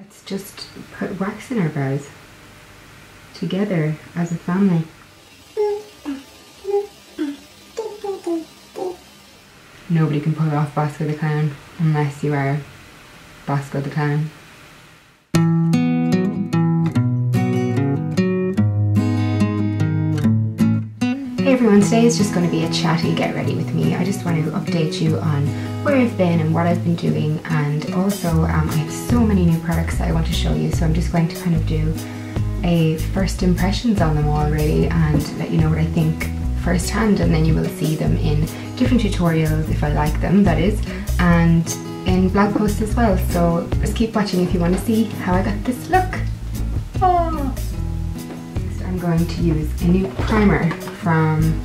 Let's just put wax in our brows together as a family. Nobody can pull off Bosco the Clown unless you are Bosco the Clown. Hey everyone, today is just going to be a chatty get ready with me. I just want to update you on where I've been and what I've been doing, and also I have so many new products that I want to show you, so I'm just going to kind of do a first impressions on them all really and let you know what I think firsthand, and then you will see them in different tutorials if I like them, that is, and in blog posts as well, so just keep watching if you want to see how I got this look. Oh. Next I'm going to use a new primer from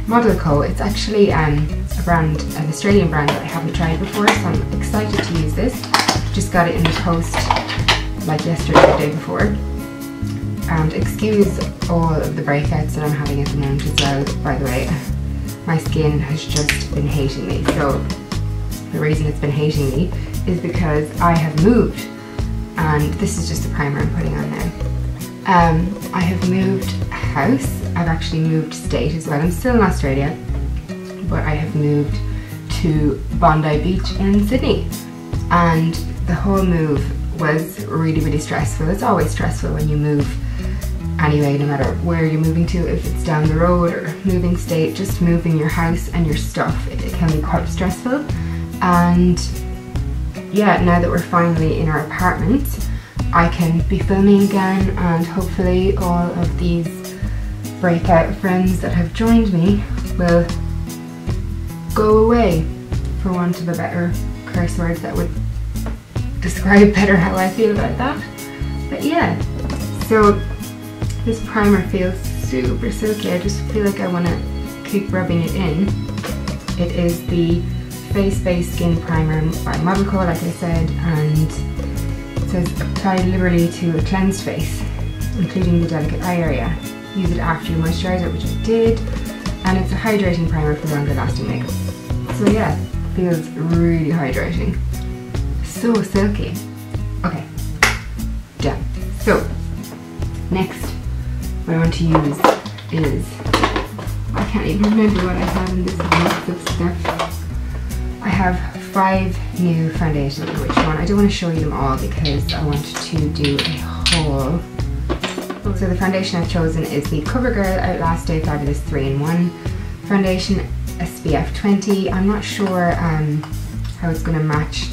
ModelCo. It's actually an Australian brand that I haven't tried before, so I'm excited to use this. Just got it in the post like yesterday or the day before. And excuse all of the breakouts that I'm having at the moment as well, by the way. My skin has just been hating me. So the reason it's been hating me is because I have moved, and this is just the primer I'm putting on now. I have moved house. I've actually moved state as well. I'm still in Australia, but I have moved to Bondi Beach in Sydney, and the whole move was really stressful. It's always stressful when you move anyway, no matter where you're moving to, if it's down the road or moving state, just moving your house and your stuff, it can be quite stressful. And yeah, now that we're finally in our apartment, I can be filming again, and hopefully all of these breakout friends that have joined me will go away, for want of a better curse word that would describe better how I feel about that. But yeah, so this primer feels super silky. I just feel like I want to keep rubbing it in. It is the Face Base Skin Primer by ModelCo, like I said, and it says apply liberally to a cleansed face, including the delicate eye area. Use it after your moisturizer, which I did, and it's a hydrating primer for longer lasting makeup. So yeah, feels really hydrating. So silky. Okay, done. So next, what I want to use is, I can't even remember what I have in this box of stuff. I have 5 new foundations. Which one? I don't want to show you them all because I want to do a haul. So the foundation I've chosen is the Covergirl Outlast Day Fabulous 3-in-1 foundation, SPF 20. I'm not sure how it's going to match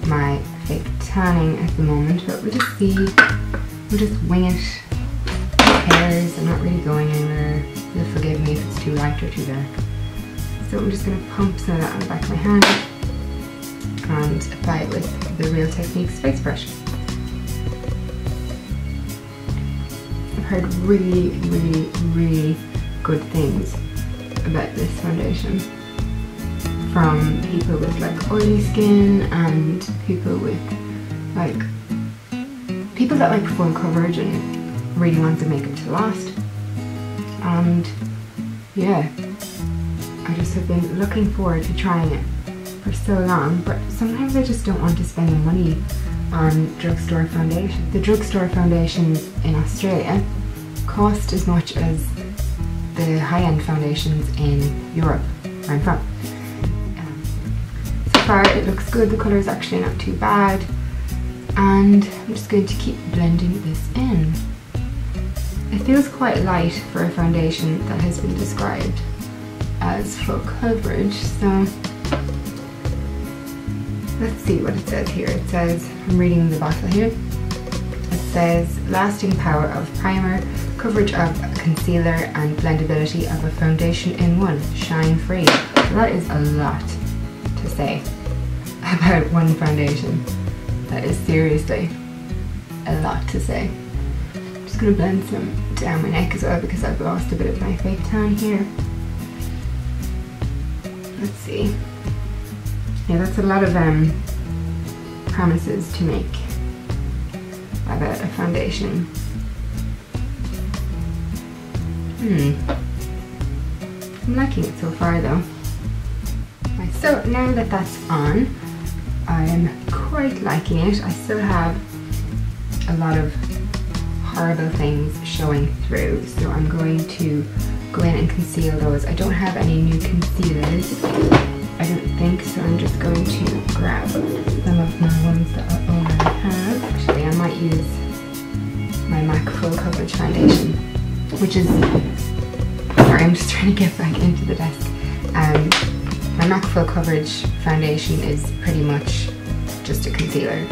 my fake tanning at the moment, but we'll just see. We'll just wing it. Who cares? I'm not really going anywhere. You'll forgive me if it's too light or too dark. So I'm just going to pump some of that on the back of my hand and apply it with the Real Techniques face brush. I've heard really good things about this foundation from people with like oily skin and people with like people that like full coverage and really want the makeup to last. And yeah, I just have been looking forward to trying it for so long, but sometimes I just don't want to spend the money on drugstore foundation. The drugstore foundations in Australia cost as much as the high-end foundations in Europe, where I'm from. So far it looks good, the colour is actually not too bad, and I'm just going to keep blending this in. It feels quite light for a foundation that has been described as full coverage, so let's see what it says here. It says, I'm reading the bottle here, it says lasting power of primer, coverage of concealer, and blendability of a foundation in one, shine free. So that is a lot to say about one foundation. That is seriously a lot to say. I'm just going to blend some down my neck as well because I've lost a bit of my fake tan here. Let's see. Yeah, that's a lot of promises to make about a foundation. I'm liking it so far though. Right, so now that that's on, I'm quite liking it. I still have a lot of horrible things showing through, so I'm going to go in and conceal those. I don't have any new concealers, I don't think, so I'm just going to grab some of my ones that I already have. Actually, I might use my MAC Full Coverage Foundation, which is, sorry, I'm just trying to get back into the desk. My MAC Full Coverage Foundation is pretty much just a concealer.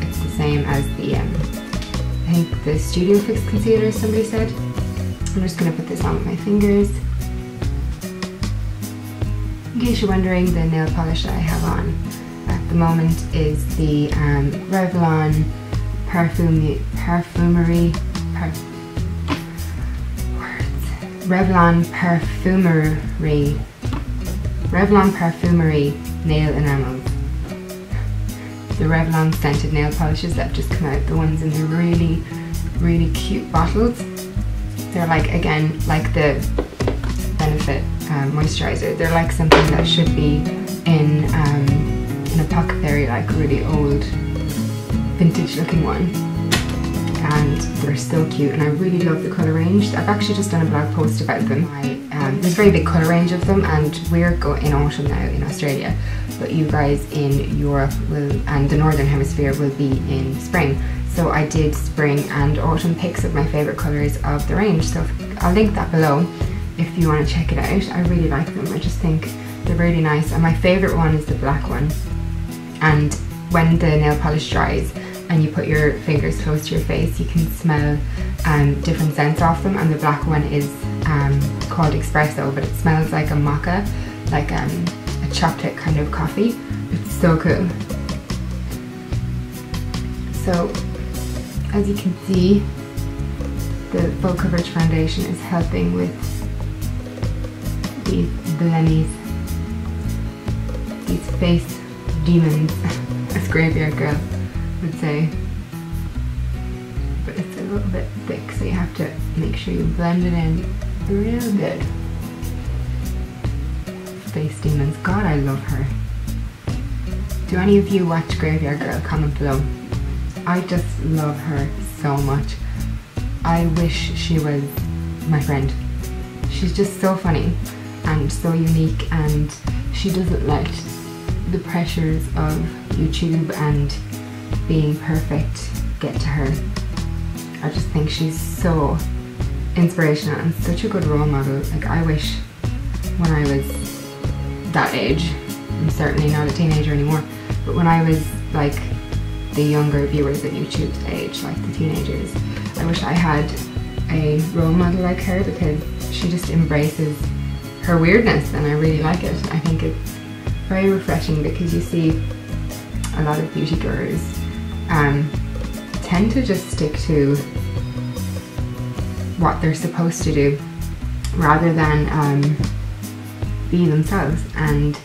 It's the same as the, I think the Studio Fix concealer, somebody said. I'm just going to put this on with my fingers. In case you're wondering, the nail polish that I have on at the moment is the Revlon Perfumery Nail Enamels. The Revlon scented nail polishes that have just come out, the ones in the really, really cute bottles. They're like, again, like the Benefit moisturizer. They're like something that should be in an apothecary, like really old, vintage looking one. And they're so cute, and I really love the colour range. I've actually just done a blog post about them. There's a very big colour range of them, and we're in autumn now in Australia, but you guys in Europe and the Northern Hemisphere will be in spring. So I did spring and autumn picks of my favourite colours of the range, so I'll link that below if you want to check it out. I really like them. I just think they're really nice, and my favourite one is the black one. And when the nail polish dries and you put your fingers close to your face, you can smell different scents off them, and the black one is called Espresso, but it smells like a mocha, like a chocolate kind of coffee. It's so cool. So as you can see, the Full Coverage Foundation is helping with these blennies, these face demons, as Graveyard Girl would say. But it's a little bit thick, so you have to make sure you blend it in real good. Face demons, God, I love her. Do any of you watch Graveyard Girl? Comment below. I just love her so much. I wish she was my friend. She's just so funny and so unique, and she doesn't let the pressures of YouTube and being perfect get to her. I just think she's so inspirational and such a good role model. Like, I wish when I was that age, I'm certainly not a teenager anymore, but when I was like the younger viewers of YouTube's age, like the teenagers, I wish I had a role model like her, because she just embraces her weirdness, and I really like it. I think it's very refreshing, because you see a lot of beauty gurus tend to just stick to what they're supposed to do rather than be themselves, and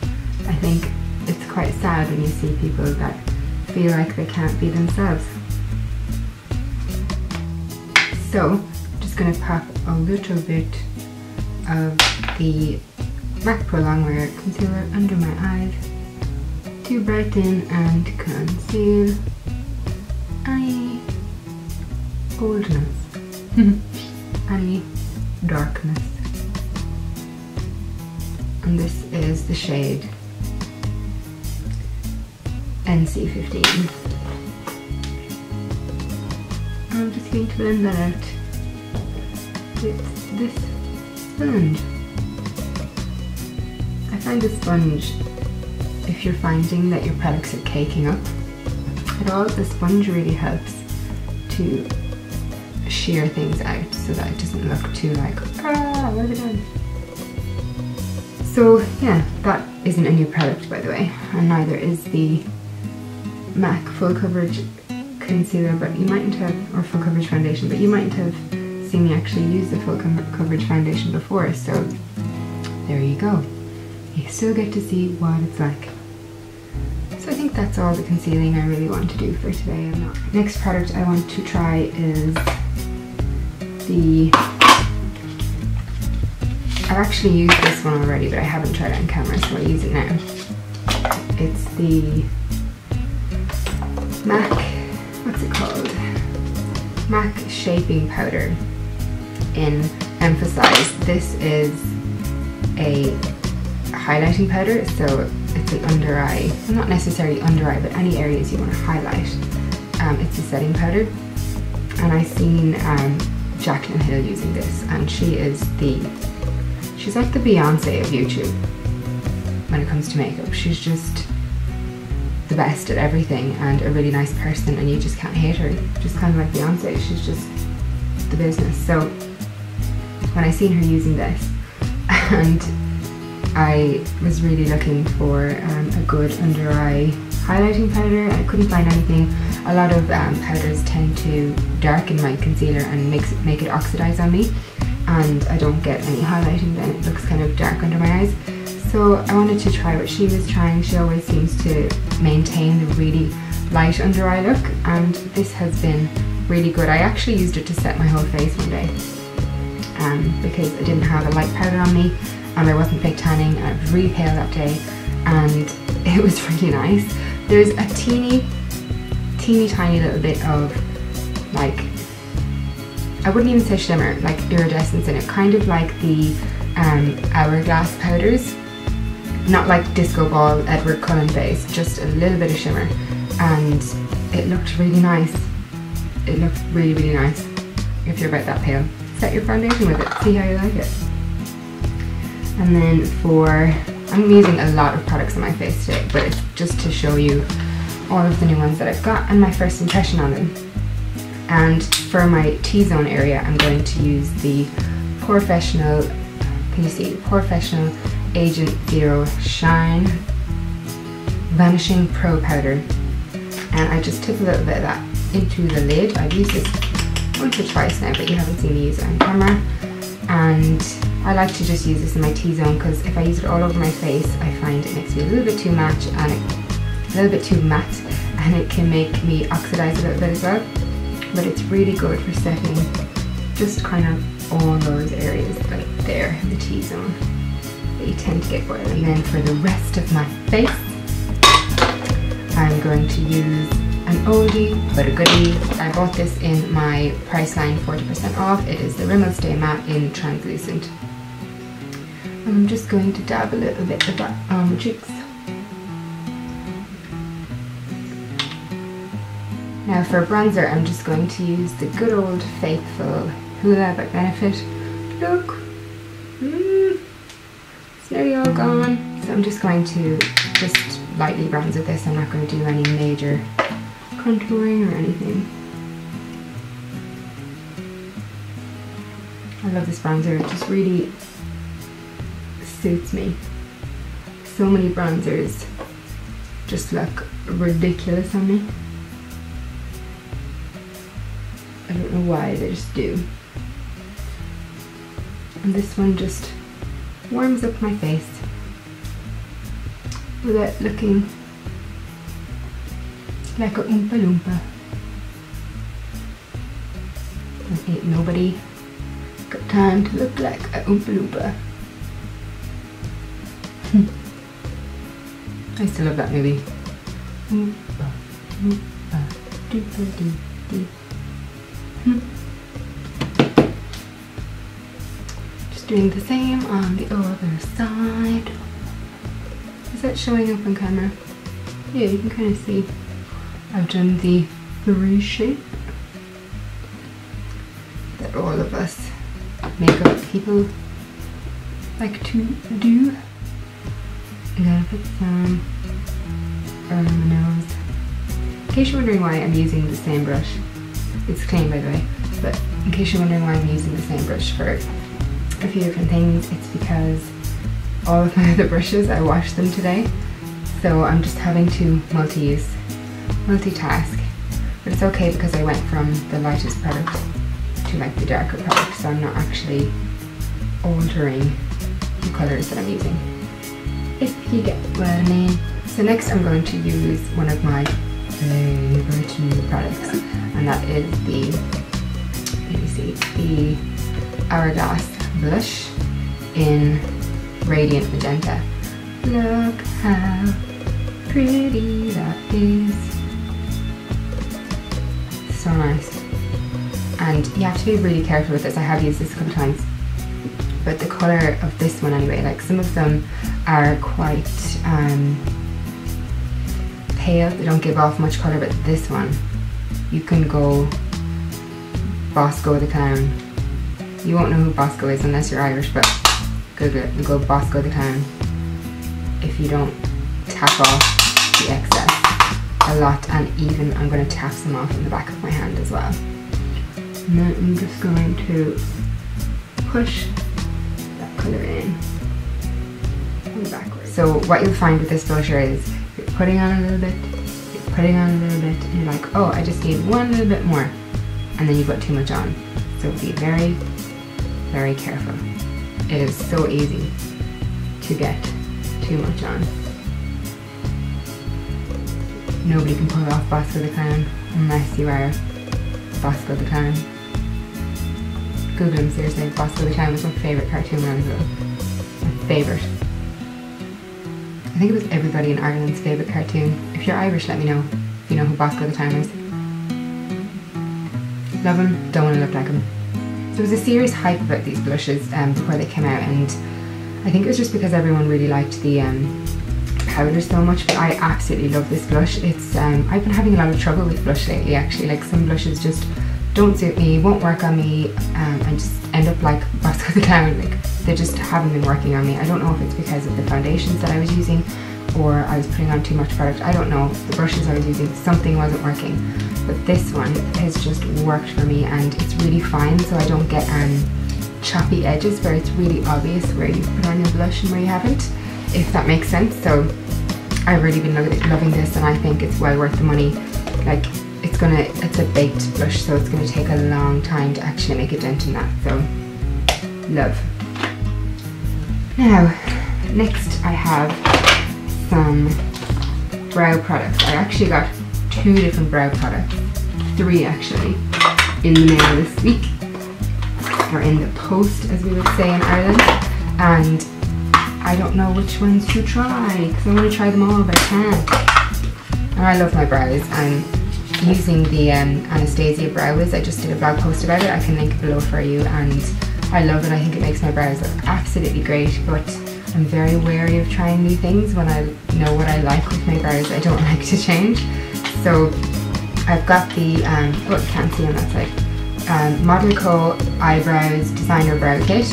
I think it's quite sad when you see people that feel like they can't be themselves. So I'm just going to pop a little bit of the MAC Prolongwear Concealer under my eyes to brighten and conceal any oldness, any darkness. And this is the shade NC15. I'm just going to blend that out with this sponge. I find the sponge, if you're finding that your products are caking up at all, the sponge really helps to shear things out so that it doesn't look too like, ah, what have I done? So yeah, that isn't a new product, by the way, and neither is the MAC Full Coverage Concealer, but you mightn't have, or Full Coverage Foundation, but you mightn't have seen me actually use the Full Coverage Foundation before, so there you go. You still get to see what it's like. So I think that's all the concealing I really want to do for today. Next product I want to try is the, I've actually used this one already, but I haven't tried it on camera, so I'll use it now. It's the MAC, what's it called? MAC Shaping Powder in Emphasise. This is a highlighting powder, so it's an under eye, well, not necessarily under eye, but any areas you want to highlight. It's a setting powder, and I've seen Jaclyn Hill using this, and she's like the Beyonce of YouTube when it comes to makeup. She's just the best at everything and a really nice person, and you just can't hate her. Just kind of like Beyonce, she's just the business. So when I seen her using this, and I was really looking for a good under eye highlighting powder, I couldn't find anything. A lot of powders tend to darken my concealer and make it oxidize on me, and I don't get any highlighting then. It looks kind of dark under my eyes. So I wanted to try what she was trying. She always seems to maintain the really light under eye look, and this has been really good. I actually used it to set my whole face one day because I didn't have a light powder on me and I wasn't fake tanning, and I was really pale that day, and it was really nice. There's a teeny tiny little bit of, like, I wouldn't even say shimmer, like iridescence in it, kind of like the Hourglass powders. Not like Disco Ball, Edward Cullen base, just a little bit of shimmer, and it looked really nice. It looked really, really nice. If you're about that pale, set your foundation with it, see how you like it. And then I'm using a lot of products on my face today, but it's just to show you all of the new ones that I've got and my first impression on them. And for my T-zone area, I'm going to use the Professional, can you see, Professional Agent Zero Shine Vanishing Pro Powder, and I just took a little bit of that into the lid. I've used this once or twice now, but you haven't seen me use it on camera, and I like to just use this in my T-zone because if I use it all over my face, I find it makes me a little bit too matte, and it can make me oxidize a little bit as well. But it's really good for setting just kind of all those areas like there, the T-zone, that you tend to get oil. And then for the rest of my face, I'm going to use an oldie but a goodie. I bought this in my Priceline 40% off. It is the Rimmel Stay Matte in Translucent. And I'm just going to dab a little bit of that on my cheeks. Now for bronzer, I'm just going to use the good old faithful Hoola by Benefit. Look, it's nearly all gone. So I'm just going to just lightly bronze with this. I'm not going to do any major contouring or anything. I love this bronzer, it just really suits me. So many bronzers just look ridiculous on me. I don't know why, they just do. And this one just warms up my face without looking like a Oompa Loompa. And ain't nobody got time to look like a Oompa Loompa. I still love that movie. Oompa Loompa, doopa doo doo. Just doing the same on the other side. Is that showing up on camera? Yeah, you can kind of see I've done the 3 shape that all of us makeup people like to do. I'm gonna put some on my nose. In case you're wondering why I'm using the same brush, it's clean by the way, but in case you're wondering why I'm using the same brush for a few different things, it's because all of my other brushes, I washed them today, so I'm just having to multitask, but it's okay because I went from the lightest product to like the darker product, so I'm not actually altering the colours that I'm using, if you get what I mean. So next I'm going to use one of my favorite new products, and that is the, let me see, the Hourglass blush in Radiant Magenta. Look how pretty that is. So nice. And you have to be really careful with this. I have used this a couple times. But the colour of this one anyway, like some of them are quite pale. They don't give off much colour, but this one, you can go Bosco the Clown. You won't know who Bosco is unless you're Irish, but Google it and go Bosco the Clown if you don't tap off the excess a lot. And even I'm going to tap some off in the back of my hand as well. And then I'm just going to push that colour in and backwards. So what you'll find with this blusher is you're putting on a little bit, you're putting on a little bit, and you're like, oh, I just need one little bit more, and then you put too much on. So be very, very careful. It is so easy to get too much on. Nobody can pull off Bosco the Clown unless you are Bosco the Clown. Google him, seriously. Bosco the Clown was my favourite cartoon when I was little. My favourite. I think it was everybody in Ireland's favourite cartoon. If you're Irish, let me know if you know who Bosco the Clown is. Love him, don't want to look like him. There was a serious hype about these blushes before they came out, and I think it was just because everyone really liked the powder so much, but I absolutely love this blush. It's I've been having a lot of trouble with blush lately actually. Like some blushes just don't suit me, won't work on me, and just end up like Bosco the Clown. Like they just haven't been working on me. I don't know if it's because of the foundations that I was using or I was putting on too much product. I don't know. The brushes I was using, something wasn't working. But this one has just worked for me, and it's really fine, so I don't get choppy edges where it's really obvious where you put on your blush and where you haven't, if that makes sense. So I've really been loving this, and I think it's well worth the money. Like it's a baked blush, so it's gonna take a long time to actually make a dent in that, so love. Now, next I have some brow products. I actually got 2 different brow products, 3 actually, in the mail this week, or in the post as we would say in Ireland, and I don't know which ones to try because I want to try them all but I can't. And I love my brows. I'm using the Anastasia Brow Wiz. I just did a blog post about it. I can link it below for you, and I love it. I think it makes my brows look absolutely great, but I'm very wary of trying new things when I know what I like with my brows. I don't like to change. So I've got the, oh, you can't see on that side, ModelCo Eyebrows Designer Brow Kit,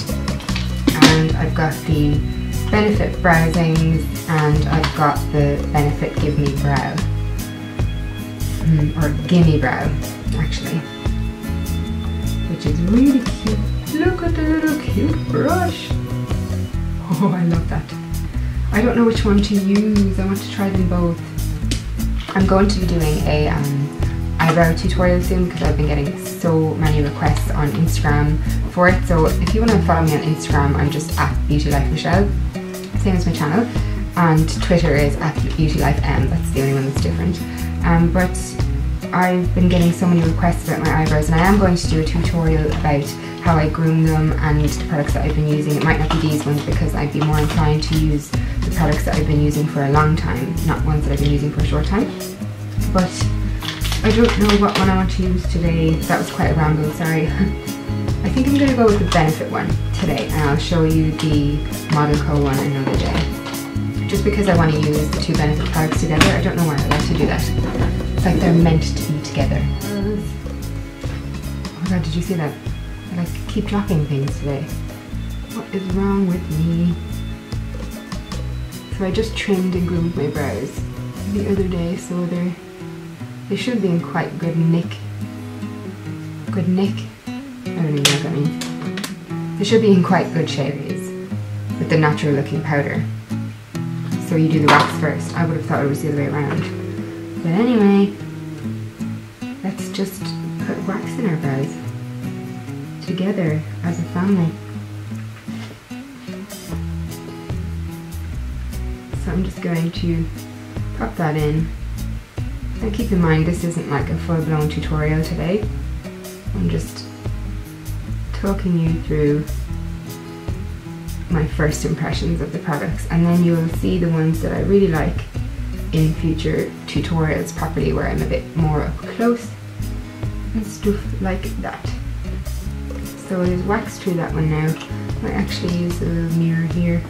and I've got the Benefit Browsings, and I've got the Benefit Give Me Brow, or Gimme Brow actually, which is really cute. Look at the little cute brush. Oh, I love that. I don't know which one to use. I want to try them both. I'm going to be doing a eyebrow tutorial soon because I've been getting so many requests on Instagram for it. So if you want to follow me on Instagram, I'm just at beautylifemichelle, same as my channel, and Twitter is at beautylifem. That's the only one that's different. But I've been getting so many requests about my eyebrows, and I am going to do a tutorial about how I groom them and the products that I've been using. It might not be these ones because I'd be more inclined to use the products that I've been using for a long time, not ones that I've been using for a short time. But I don't know what one I want to use today. That was quite a ramble, sorry. I think I'm going to go with the Benefit one today, and I'll show you the ModelCo one another day. Just because I want to use the 2 Benefit products together. I don't know why I like to do that. It's like they're meant to be together. Oh my god, did you see that? I like keep dropping things today. What is wrong with me? So I just trimmed and groomed my brows the other day, so they should be in quite good nick. Good nick? I don't even know what that means. They should be in quite good shape with the natural looking powder. So you do the wax first. I would have thought it was the other way around. But anyway, let's just put wax in our brows together as a family. So I'm just going to pop that in. Now keep in mind this isn't like a full-blown tutorial today. I'm just talking you through my first impressions of the products, and then you'll see the ones that I really like in future tutorials properly, where I'm a bit more up close and stuff like that. So I'll wax through that one now. I actually use a little mirror here.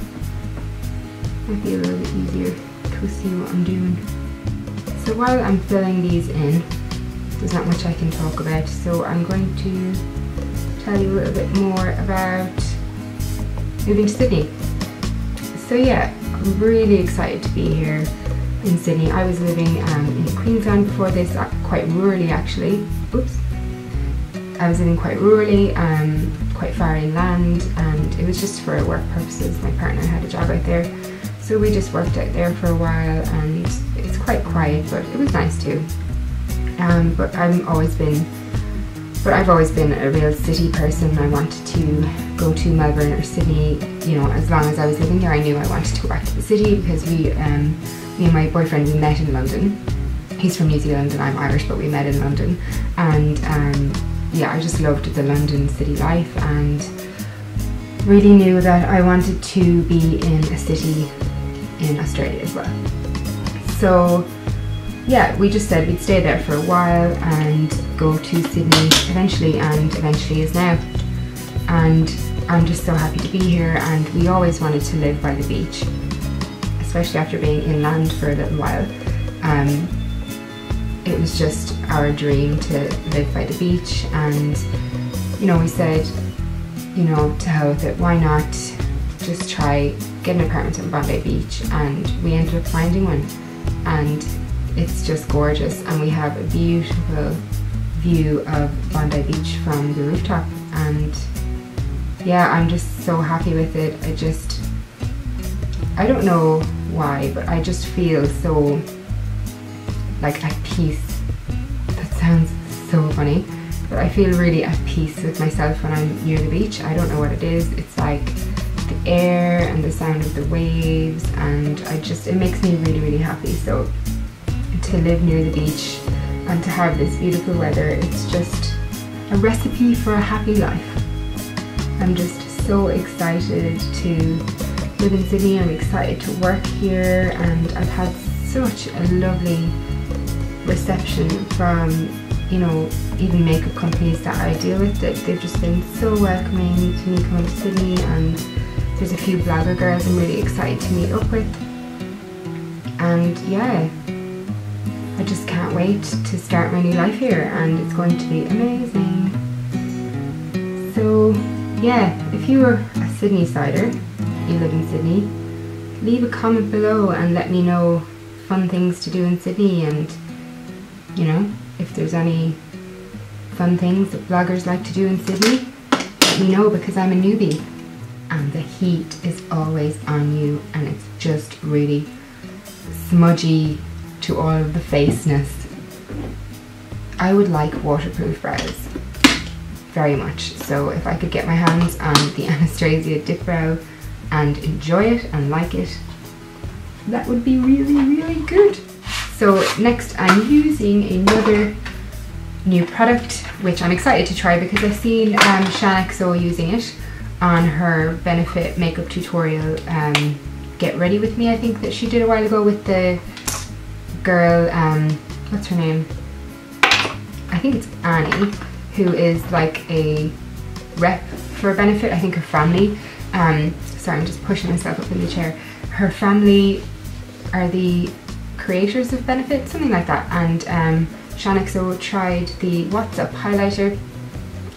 Might be a little bit easier to see what I'm doing. So while I'm filling these in, there's not much I can talk about, so I'm going to tell you a little bit more about moving to Sydney. So yeah, I'm really excited to be here in Sydney. I was living in Queensland before this, quite rurally actually. Oops. I was living quite rurally, quite far inland, and it was just for work purposes. My partner had a job out there, so we just worked out there for a while, and it's quite quiet, but it was nice too. But I've always been a real city person. I wanted to go to Melbourne or Sydney, you know, as long as I was living there. I knew I wanted to go back to the city because me and my boyfriend, we met in London. He's from New Zealand and I'm Irish, but we met in London. And yeah, I just loved the London city life and really knew that I wanted to be in a city in Australia as well. So yeah, we just said we'd stay there for a while and go to Sydney eventually, and eventually is now. And I'm just so happy to be here, and we always wanted to live by the beach, especially after being inland for a little while. It was just our dream to live by the beach, and you know, we said, you know, to hell with it, why not just try get an apartment on Bondi Beach, and we ended up finding one, and it's just gorgeous, and we have a beautiful view of Bondi Beach from the rooftop, and yeah, I'm just so happy with it. I don't know why, but I just feel so like at peace. That sounds so funny, but I feel really at peace with myself when I'm near the beach. I don't know what it is. It's like the air and the sound of the waves, and it makes me really, really happy. So to live near the beach and to have this beautiful weather, it's just a recipe for a happy life. I'm just so excited to live in Sydney. I'm excited to work here, and I've had such a lovely reception from, you know, even makeup companies that I deal with. They've just been so welcoming to me coming to Sydney, and there's a few blogger girls I'm really excited to meet up with. And yeah, I just can't wait to start my new life here, and it's going to be amazing. So yeah, if you are a Sydney sider, you live in Sydney, leave a comment below and let me know fun things to do in Sydney, and you know, if there's any fun things that bloggers like to do in Sydney, let me know, because I'm a newbie and the heat is always on you, and it's just really smudgy to all of the faceness. I would like waterproof brows very much, so if I could get my hands on the Anastasia Dip Brow and enjoy it and like it, that would be really, really good. So next I'm using another new product, which I'm excited to try because I've seen Shanaxo using it on her Benefit makeup tutorial, Get Ready With Me, I think, that she did a while ago with the girl, what's her name? I think it's Annie, who is like a rep for Benefit, I think her family. Sorry, I'm just pushing myself up in the chair. Her family are the creators of Benefit, something like that, and Shanaxo tried the What's Up highlighter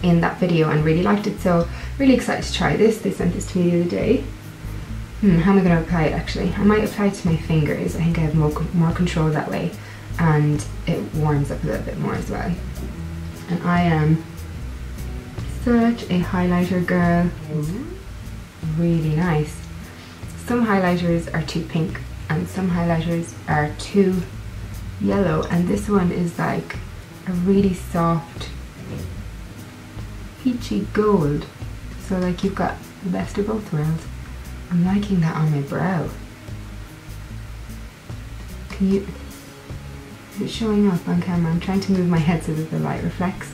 in that video and really liked it, so really excited to try this. They sent this to me the other day. How am I going to apply it actually? I might apply it to my fingers. I think I have more control that way, and it warms up a little bit more as well. And I am such a highlighter girl. Really nice. Some highlighters are too pink and some highlighters are too yellow, and this one is like a really soft peachy gold, so like you've got the best of both worlds. I'm liking that on my brow. Is it showing up on camera? I'm trying to move my head so that the light reflects.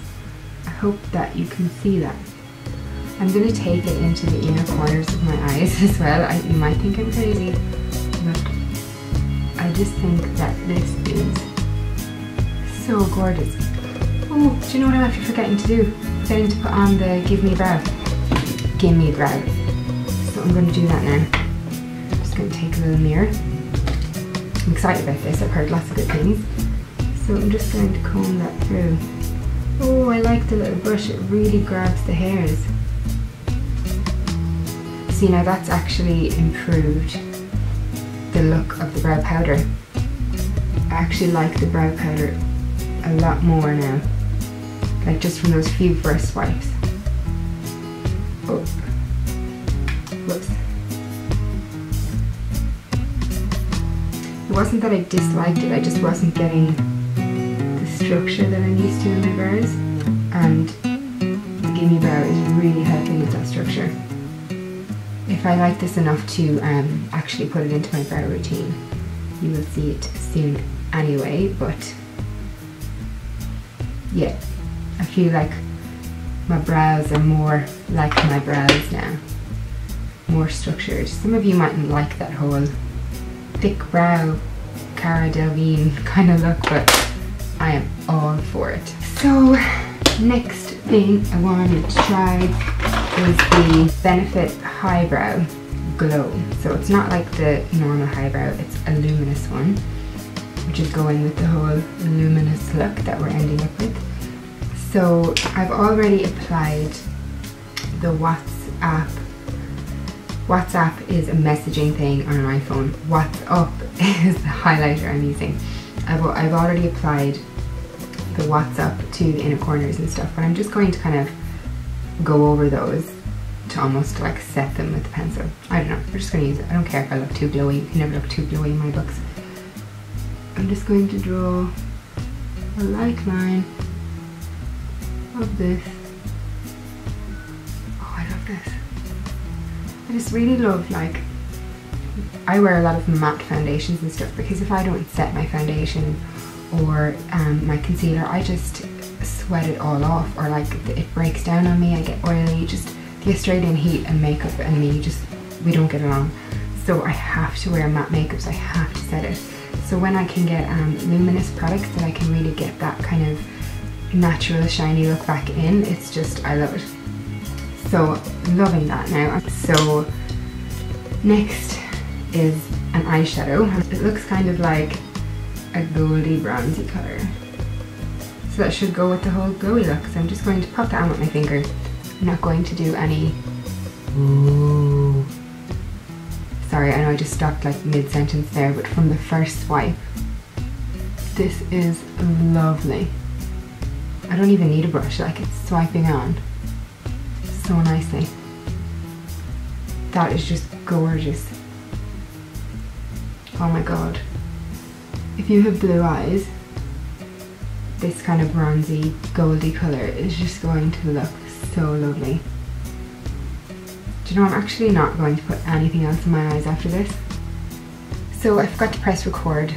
I hope that you can see that. I'm going to take it into the inner corners of my eyes as well. You might think I'm crazy, but I just think that this is so gorgeous. Oh Oh, do you know what I'm actually forgetting to do? Forgetting to put on the Gimme Brow. Gimme Brow. So I'm going to do that now. I'm just going to take a little mirror. I'm excited about this, I've heard lots of good things. So I'm just going to comb that through. Oh, I like the little brush, it really grabs the hairs. See, now that's actually improved the look of the brow powder. I actually like the brow powder a lot more now. Like just from those few first swipes. Oh, whoops. It wasn't that I disliked it, I just wasn't getting the structure that I'm used to in my brows. And the Gimme Brow is really helping with that structure. If I like this enough to actually put it into my brow routine, you will see it soon anyway, but yeah, I feel like my brows are more like my brows now, more structured. Some of you mightn't like that whole thick brow, Cara Delevingne kind of look, but I am all for it. So next thing I wanted to try is the Benefit Highbrow Glow. So it's not like the normal highbrow, it's a luminous one, which is going with the whole luminous look that we're ending up with. So I've already applied the WhatsApp. WhatsApp is a messaging thing on an iPhone. WhatsApp is the highlighter I'm using. I've already applied the WhatsApp to the inner corners and stuff, but I'm just going to kind of go over those to almost like set them with the pencil. I don't know, we're just going to use it. I don't care if I look too glowy. You can never look too glowy in my books. I'm just going to draw a light line of this. Oh, I love this. I just really love, like, I wear a lot of matte foundations and stuff because if I don't set my foundation or my concealer, I just sweat it all off, or like it breaks down on me, I get oily. Just the Australian heat and makeup and me, we don't get along. So I have to wear matte makeups, I have to set it. So when I can get luminous products that I can really get that kind of natural shiny look back in, it's just, I love it. So loving that now. So next is an eyeshadow. It looks kind of like a goldy bronzy colour. So that should go with the whole glowy look. So I'm just going to pop that on with my finger. I'm not going to do any... Ooh. Sorry, I know I just stopped like mid-sentence there, but from the first swipe, this is lovely. I don't even need a brush, like it's swiping on so nicely. That is just gorgeous. Oh my god. If you have blue eyes, this kind of bronzy, goldy colour is just going to look so lovely. Do you know, I'm actually not going to put anything else in my eyes after this. So I forgot to press record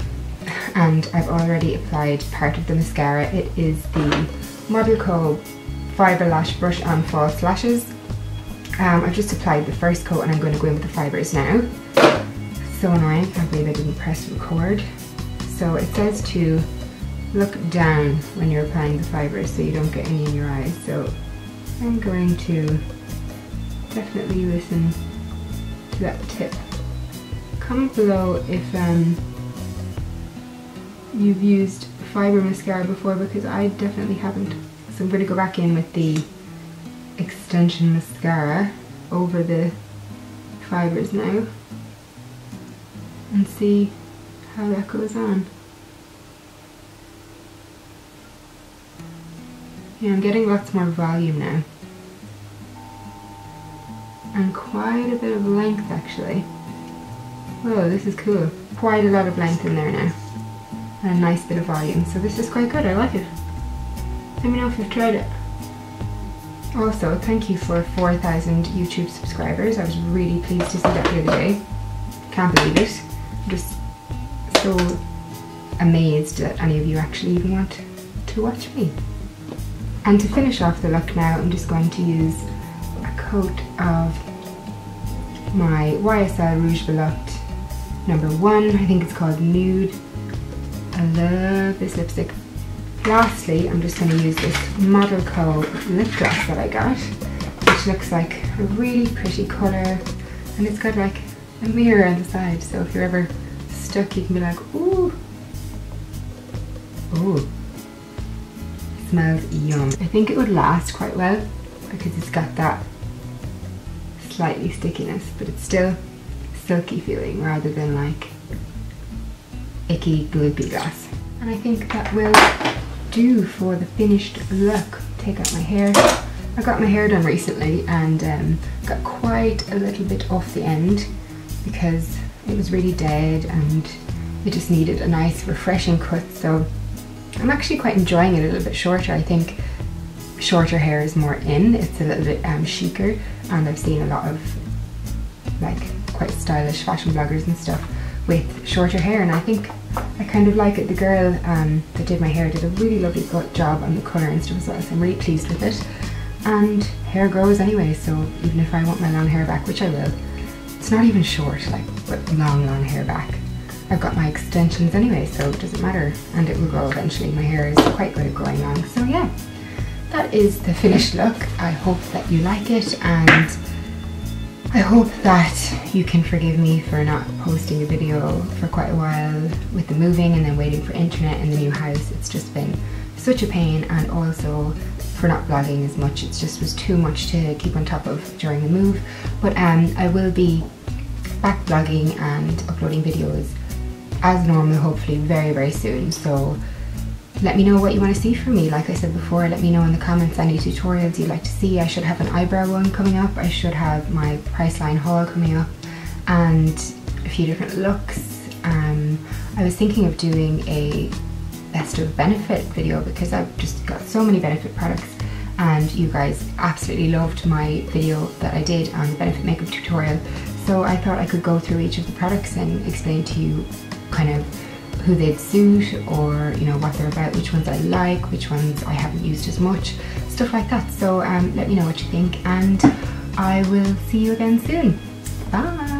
and I've already applied part of the mascara. It is the ModelCo Fibre Lash Brush on False Lashes. I've just applied the first coat and I'm going to go in with the fibres now. So annoying, I can't believe I didn't press record. So it says to look down when you're applying the fibres so you don't get any in your eyes. So I'm going to definitely listen to that tip. Comment below if you've used fibre mascara before, because I definitely haven't. So I'm going to go back in with the extension mascara over the fibres now and see how that goes on. Yeah, I'm getting lots more volume now. And quite a bit of length actually. Whoa, this is cool. Quite a lot of length in there now. And a nice bit of volume. So this is quite good, I like it. Let me know if you've tried it. Also, thank you for 4,000 YouTube subscribers. I was really pleased to see that the other day. Can't believe it. I'm just so amazed that any of you actually even want to watch me. And to finish off the look now, I'm just going to use a coat of my YSL Rouge Volupte number 1. I think it's called Nude. I love this lipstick. lastly, I'm just going to use this ModelCo lip gloss that I got, which looks like a really pretty colour, and it's got like a mirror on the side, so if you're ever stuck you can be like, ooh, ooh, it smells yum. I think it would last quite well because it's got that slightly stickiness, but it's still silky feeling rather than like icky gloopy gloss. And I think that will do for the finished look. Take out my hair. I got my hair done recently and got quite a little bit off the end because it was really dead and it just needed a nice refreshing cut, so I'm actually quite enjoying it a little bit shorter. I think shorter hair is more in, it's a little bit chicer, and I've seen a lot of like quite stylish fashion bloggers and stuff with shorter hair, and I think I kind of like it. The girl that did my hair did a really lovely job on the colour and stuff as well, so I'm really pleased with it. And hair grows anyway, so even if I want my long hair back, which I will, it's not even short, like, but long hair back. I've got my extensions anyway, so it doesn't matter, and it will grow eventually. My hair is quite good at growing long, so yeah. That is the finished look. I hope that you like it, and I hope that you can forgive me for not posting a video for quite a while with the moving and then waiting for internet in the new house. It's just been such a pain, and also for not vlogging as much. It just was too much to keep on top of during the move. But I will be back vlogging and uploading videos as normal, hopefully very, very soon. So let me know what you want to see from me. Like I said before, let me know in the comments any tutorials you'd like to see. I should have an eyebrow one coming up. I should have my Priceline haul coming up and a few different looks. I was thinking of doing a best of benefit video because I've just got so many benefit products, and you guys absolutely loved my video that I did on the benefit makeup tutorial. So I thought I could go through each of the products and explain to you kind of who they'd suit, or you know what they're about, which ones I like, which ones I haven't used as much, stuff like that. So let me know what you think, and I will see you again soon. Bye.